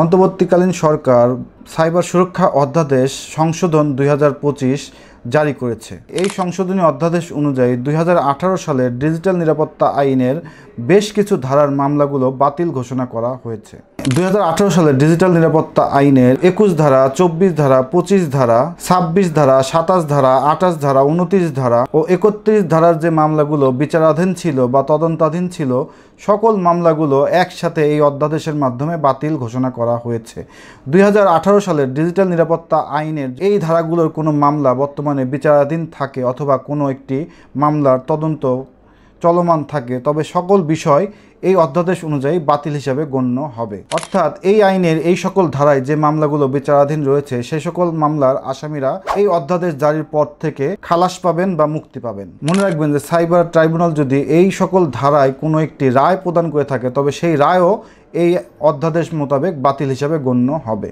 অন্তর্বর্তীকালীন সরকার সাইবার সুরক্ষা অধ্যাদেশ সংশোধন 2025 জারি করেছে। এই সংশোধনী অধ্যাদেশ অনুযায়ী 2018 সালের ডিজিটাল নিরাপত্তা আইনের বেশ কিছু ধারার মামলাগুলো বাতিল ঘোষণা করা হয়েছে। 2018 সালের ডিজিটাল নিরাপত্তা আইনের 21 ধারা, 24 ধারা, 25 ধারা, 26 ধারা, 27 ধারা, 28 ধারা, 29 ধারা ও 31 ধারার যে মামলাগুলো বিচারাধীন ছিল বা তদন্তাধীন ছিল, সকল মামলাগুলো একসাথে এই অধ্যাদেশের মাধ্যমে বাতিল ঘোষণা করা হয়েছে। 2018 সালের ডিজিটাল নিরাপত্তা আইনের এই ধারাগুলোর কোনো মামলা বর্তমানে বিচারাধীন থাকে অথবা কোনো একটি মামলার তদন্ত চলমান থাকে, তবে সকল বিষয় এই অধ্যাদেশ অনুযায়ী বাতিল হিসাবে গণ্য হবে। অর্থাৎ এই আইনের এই সকল ধারায় যে মামলাগুলো বিচারাধীন রয়েছে সেই সকল মামলার আসামিরা এই অধ্যাদেশ জারির পর থেকে খালাস পাবেন বা মুক্তি পাবেন। মনে রাখবেন যে সাইবার ট্রাইব্যুনাল যদি এই সকল ধারায় কোনো একটি রায় প্রদান করে থাকে তবে সেই রায়ও এই অধ্যাদেশ মোতাবেক বাতিল হিসাবে গণ্য হবে।